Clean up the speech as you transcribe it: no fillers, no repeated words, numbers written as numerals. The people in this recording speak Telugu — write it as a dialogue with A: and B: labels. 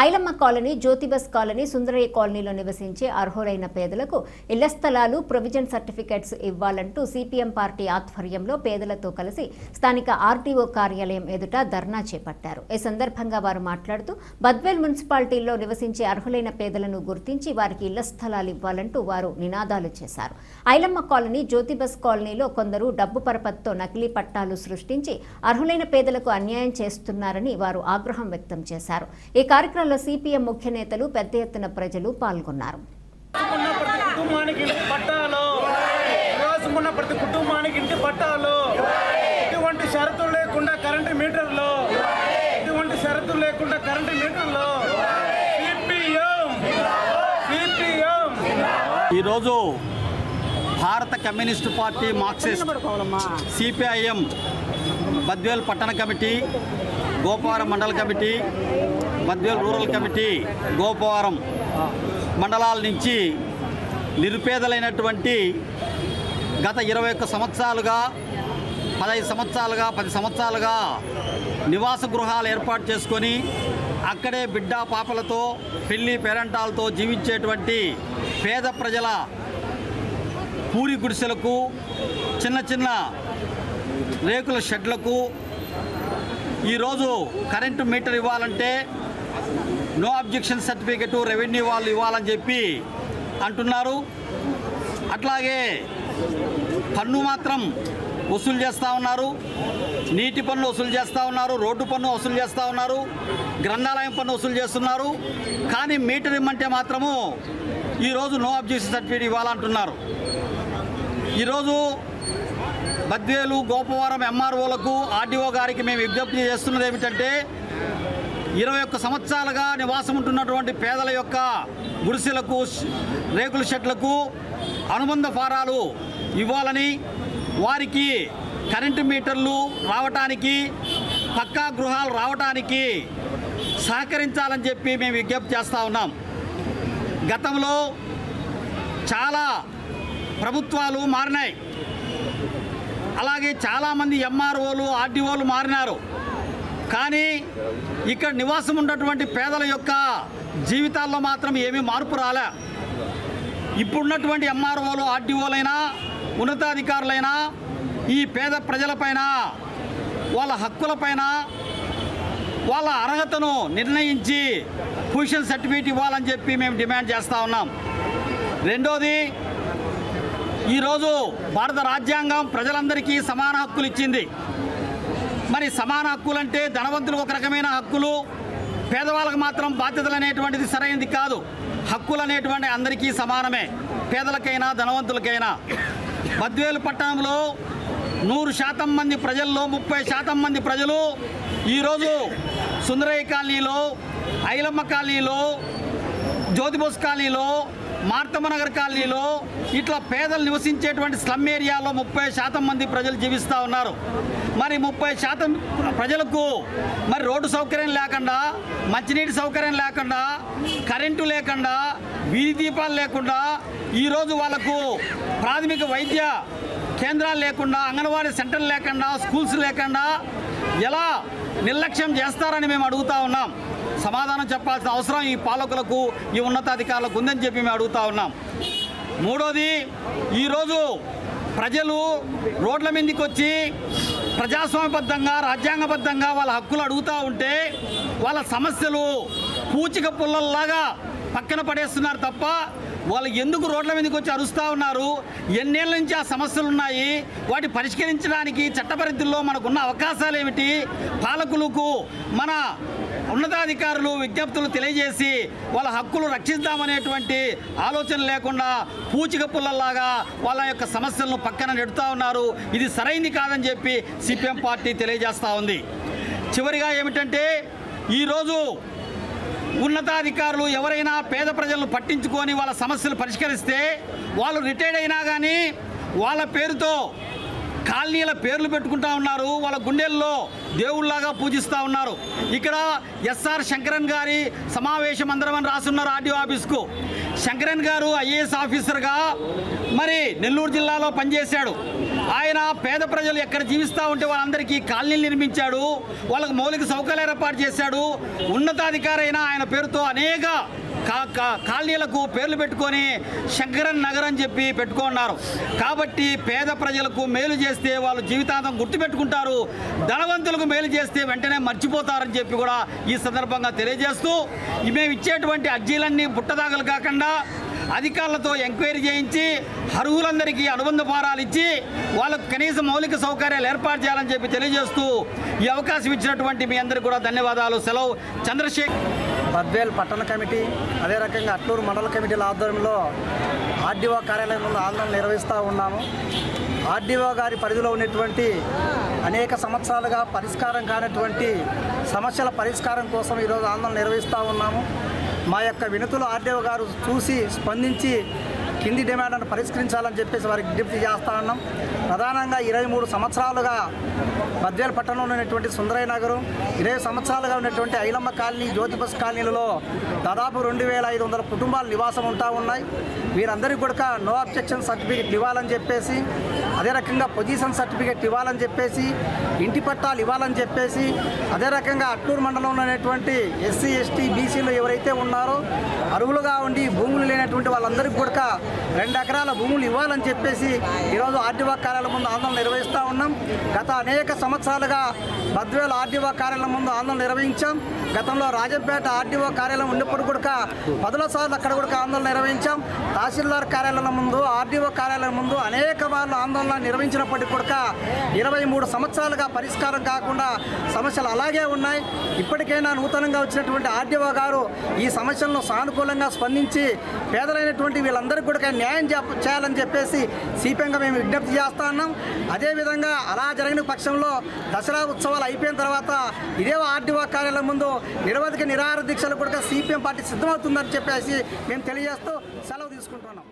A: ఐలమ్మ కాలనీ, జ్యోతిబస్ కాలనీ, సుందరయ్య కాలనీలో నివసించే అర్హులైన పేదలకు ఇళ్ల స్థలాలు, ప్రొవిజన్ సర్టిఫికెట్స్ ఇవ్వాలంటూ సిపిఎం పార్టీ ఆధ్వర్యంలో పేదలతో కలిసి స్థానిక ఆర్టీఓ కార్యాలయం ఎదుట ధర్నా చేపట్టారు. ఈ సందర్భంగా వారు మాట్లాడుతూ బద్వేల్ మున్సిపాలిటీలో నివసించే అర్హులైన పేదలను గుర్తించి వారికి ఇళ్ల స్థలాలు ఇవ్వాలంటూ వారు నినాదాలు చేశారు. ఐలమ్మ కాలనీ, జ్యోతిబస్ కాలనీలో కొందరు డబ్బు పరపతితో నకిలీ పట్టాలు సృష్టించి అర్హులైన పేదలకు అన్యాయం చేస్తున్నారని వారు ఆగ్రహం వ్యక్తం చేశారు. ఈ కార్యక్రమంలో సిపిఎం ముఖ్య నేతలు, పెద్ద ఎత్తున ప్రజలు పాల్గొన్నారు.
B: ప్రతి కుటుంబానికి ఇంటి పట్టాలు, ఎటువంటి షరతులు లేకుండా కరెంటు మీటర్లు, ఎటువంటి షరతులు లేకుండా కరెంటు మీటర్లు.
C: ఈరోజు భారత communist party, Marxist, CPIM Badvel పట్టణ కమిటీ, గోపవరం మండల committee, Badvel rural committee, Gopavaram మండలాల నుంచి నిరుపేదలైనటువంటి గత 21 సంవత్సరాలుగా 10 సంవత్సరాలుగా నివాస గృహాలు ఏర్పాటు చేసుకొని అక్కడే బిడ్డ పాపలతో, పెళ్లి పేరంటాలతో జీవించేటువంటి పేద ప్రజల పూరి గుడిసెలకు, చిన్న చిన్న రేకుల షెడ్లకు ఈరోజు కరెంటు మీటర్ ఇవ్వాలంటే నో అబ్జెక్షన్ సర్టిఫికెట్ రెవెన్యూ వాళ్ళు ఇవ్వాలని చెప్పి అంటున్నారు. అట్లాగే పన్ను మాత్రం వసూలు చేస్తూ ఉన్నారు. నీటి పన్ను వసూలు చేస్తూ ఉన్నారు, రోడ్డు పన్ను వసూలు చేస్తూ ఉన్నారు, గ్రంథాలయం పన్ను వసూలు చేస్తున్నారు. కానీ మీటర్ ఇమ్మంటే మాత్రము ఈరోజు నో అబ్జెక్షన్ సర్టిఫికేట్ ఇవ్వాలంటున్నారు. ఈరోజు బద్వేలు, గోపవరం ఎంఆర్ఓలకు, ఆర్డీఓ గారికి మేము విజ్ఞప్తి చేస్తున్నది ఏమిటంటే 21 సంవత్సరాలుగా నివాసం ఉంటున్నటువంటి పేదల యొక్క గుడిసెలకు, రేకుల షెడ్లకు అనుబంధ ఫారాలు ఇవ్వాలని, వారికి కరెంటు మీటర్లు రావటానికి, పక్కా గృహాలు రావటానికి సహకరించాలని చెప్పి మేము విజ్ఞప్తి చేస్తూ ఉన్నాం. గతంలో చాలా ప్రభుత్వాలు మారినాయి, అలాగే చాలామంది ఎంఆర్ఓలు, ఆర్డీఓలు మారినారు. కానీ ఇక్కడ నివాసం ఉన్నటువంటి పేదల యొక్క జీవితాల్లో మాత్రం ఏమీ మార్పు రాలే. ఇప్పుడున్నటువంటి ఎంఆర్ఓలు, ఆర్డీఓలైనా, ఉన్నతాధికారులైనా ఈ పేద ప్రజలపైన, వాళ్ళ హక్కులపైన, వాళ్ళ అర్హతను నిర్ణయించి పొజిషన్ సర్టిఫికేట్ ఇవ్వాలని చెప్పి మేము డిమాండ్ చేస్తూ ఉన్నాం. రెండోది, ఈరోజు భారత రాజ్యాంగం ప్రజలందరికీ సమాన హక్కులు ఇచ్చింది. మరి సమాన హక్కులు అంటే ధనవంతులకు ఒక రకమైన హక్కులు, పేదవాళ్ళకు మాత్రం బాధ్యతలు అనేటువంటిది సరైనది కాదు. హక్కులు అనేటువంటి అందరికీ సమానమే, పేదలకైనా ధనవంతులకైనా. బద్వేలు పట్టణంలో 100% మంది ప్రజల్లో 30% మంది ప్రజలు ఈరోజు సుందరయ్య కాలనీలో, ఐలమ్మ కాలనీలో, జ్యోతిబస్ కాలనీలో, మార్తమ్మనగర్ కాలనీలో ఇట్లా పేదలు నివసించేటువంటి స్లమ్ ఏరియాలో 30% మంది ప్రజలు జీవిస్తూ ఉన్నారు. మరి 30% ప్రజలకు మరి రోడ్డు సౌకర్యం లేకుండా, మంచినీటి సౌకర్యం లేకుండా, కరెంటు లేకుండా, వీధి దీపాలు లేకుండా, ఈరోజు వాళ్ళకు ప్రాథమిక వైద్య కేంద్రాలు లేకుండా, అంగన్వాడీ సెంటర్లు లేకుండా, స్కూల్స్ లేకుండా ఎలా నిర్లక్ష్యం చేస్తారని మేము అడుగుతూ ఉన్నాం. సమాధానం చెప్పాల్సిన అవసరం ఈ పాలకులకు, ఈ ఉన్నతాధికారులకు ఉందని చెప్పి మేము అడుగుతూ ఉన్నాం. మూడోది, ఈరోజు ప్రజలు రోడ్ల మీదకి వచ్చి ప్రజాస్వామ్యబద్ధంగా, రాజ్యాంగబద్ధంగా వాళ్ళ హక్కులు అడుగుతూ ఉంటే వాళ్ళ సమస్యలు పూచిక పుల్లల్లాగా పక్కన పడేస్తున్నారు తప్ప వాళ్ళు ఎందుకు రోడ్ల మీదకి వచ్చి అరుస్తూ ఉన్నారు, ఎన్నేళ్ళ నుంచి ఆ సమస్యలు ఉన్నాయి, వాటి పరిష్కరించడానికి చట్టపరిధిలో మనకున్న అవకాశాలు ఏమిటి, పాలకులకు మన ఉన్నతాధికారులు విజ్ఞప్తులు తెలియజేసి వాళ్ళ హక్కులు రక్షిద్దామనేటువంటి ఆలోచన లేకుండా పూచిక పుల్లల్లాగా వాళ్ళ యొక్క సమస్యలను పక్కన నెడుతూ ఉన్నారు. ఇది సరైంది కాదని చెప్పి సిపిఎం పార్టీ తెలియజేస్తూ ఉంది. చివరిగా ఏమిటంటే, ఈరోజు ఉన్నతాధికారులు ఎవరైనా పేద ప్రజలను పట్టించుకొని వాళ్ళ సమస్యలు పరిష్కరిస్తే వాళ్ళు రిటైర్డ్ అయినా కానీ వాళ్ళ పేరుతో కాలనీల పేర్లు పెట్టుకుంటా ఉన్నారు, వాళ్ళ గుండెల్లో దేవుళ్లాగా పూజిస్తూ ఉన్నారు. ఇక్కడ ఎస్ఆర్ శంకరన్ గారి సమావేశం అందరం రాసున్నారు ఆర్డీఓ ఆఫీస్కు. శంకరన్ గారు ఐఏఎస్ ఆఫీసర్గా మరి నెల్లూరు జిల్లాలో పనిచేశాడు. ఆయన పేద ప్రజలు ఎక్కడ జీవిస్తూ ఉంటే వాళ్ళందరికీ కాలనీలు నిర్మించాడు, వాళ్ళకు మౌలిక సౌకర్యాలు ఏర్పాటు చేశాడు. ఉన్నతాధికారి అయినా ఆయన పేరుతో అనేక కాలనీలకు పేర్లు పెట్టుకొని శంకరన్ నగర్ అని చెప్పి పెట్టుకున్నారు. కాబట్టి పేద ప్రజలకు మేలు చేస్తే వాళ్ళు జీవితాంతం గుర్తుపెట్టుకుంటారు, ధనవంతులకు మేలు చేస్తే వెంటనే మర్చిపోతారని చెప్పి కూడా ఈ సందర్భంగా తెలియజేస్తూ, మేము ఇచ్చేటువంటి అర్జీలన్నీ బుట్టదాగలు కాకుండా అధికారులతో ఎంక్వైరీ చేయించి అర్హులందరికీ అనుబంధ ఫారాలు ఇచ్చి వాళ్ళకు కనీస మౌలిక సౌకర్యాలు ఏర్పాటు చేయాలని చెప్పి తెలియజేస్తూ ఈ అవకాశం ఇచ్చినటువంటి మీ అందరికీ కూడా ధన్యవాదాలు. సెలవు. చంద్రశేఖర్.
D: బద్వేల్ పట్టణ కమిటీ, అదే రకంగా అట్లూరు మండల కమిటీల ఆధ్వర్యంలో ఆర్డీఓ కార్యాలయంలో ఆందోళన నిర్వహిస్తూ ఉన్నాము. ఆర్డీఓ గారి పరిధిలో ఉన్నటువంటి అనేక సంవత్సరాలుగా పరిష్కారం కానటువంటి సమస్యల పరిష్కారం కోసం ఈరోజు ఆందోళన నిర్వహిస్తూ ఉన్నాము. మా యొక్క వినతులు ఆర్డీఓ గారు చూసి స్పందించి కింది డిమాండ్లను పరిష్కరించాలని చెప్పేసి వారికి విజ్ఞప్తి చేస్తూ ఉన్నాం. ప్రధానంగా 23 సంవత్సరాలుగా బద్వేల్ పట్టణంలో ఉన్నటువంటి సుందరయ్య నగరు, 20 సంవత్సరాలుగా ఉన్నటువంటి ఐలమ్మ కాలనీ, జ్యోతిబస్ కాలనీలలో దాదాపు 2500 కుటుంబాలు నివాసం ఉంటా ఉన్నాయి. వీరందరికీ కూడా నో అబ్జెక్షన్ సర్టిఫికేట్ ఇవ్వాలని చెప్పేసి, అదే రకంగా పొజిషన్ సర్టిఫికేట్ ఇవ్వాలని చెప్పేసి, ఇంటి పట్టాలు ఇవ్వాలని చెప్పేసి, అదే రకంగా అట్లూరు మండలంలో ఉన్నటువంటి ఎస్సీ, ఎస్టీ, బీసీలు ఎవరైతే ఉన్నారో అర్హులుగా ఉండి భూములు లేనటువంటి వాళ్ళందరికీ కూడా 2 ఎకరాల భూములు ఇవ్వాలని చెప్పేసి ఈరోజు ఆర్డీఓ కార్యాలయం ముందు ఆందోళన నిర్వహిస్తూ ఉన్నాం. గత అనేక సంవత్సరాలుగా బద్వేల్ ఆర్డీఓ కార్యాలయం ముందు ఆందోళన నిర్వహించాం. గతంలో రాజంపేట ఆర్డీఓ కార్యాలయం ఉన్నప్పుడు కూడా 10 సార్లు అక్కడ కూడా ఆందోళన నిర్వహించాం. తహసీల్దార్ కార్యాలయం ముందు, ఆర్డీఓ కార్యాలయం ముందు అనేక మార్లు ఆందోళన నిర్వహించినప్పటికీ కూడా 23 సంవత్సరాలుగా పరిష్కారం కాకుండా సమస్యలు అలాగే ఉన్నాయి. ఇప్పటికైనా నూతనంగా వచ్చినటువంటి ఆర్డీఓ గారు ఈ సమస్యలను సానుకూలంగా స్పందించి పేదలైనటువంటి వీళ్ళందరికీ కూడా న్యాయం చేయాలని చెప్పేసి సిపిఎంగా మేము విజ్ఞప్తి చేస్తా ఉన్నాం. అదేవిధంగా అలా జరిగిన పక్షంలో దసరా ఉత్సవాలు అయిపోయిన తర్వాత ఇదే ఆర్డీఓ కార్యాలయం ముందు నిరవధిక నిరాహార దీక్షలు కూడా సిపిఎం పార్టీ సిద్ధమవుతుందని చెప్పేసి మేము తెలియజేస్తూ సెలవు తీసుకుంటున్నాం.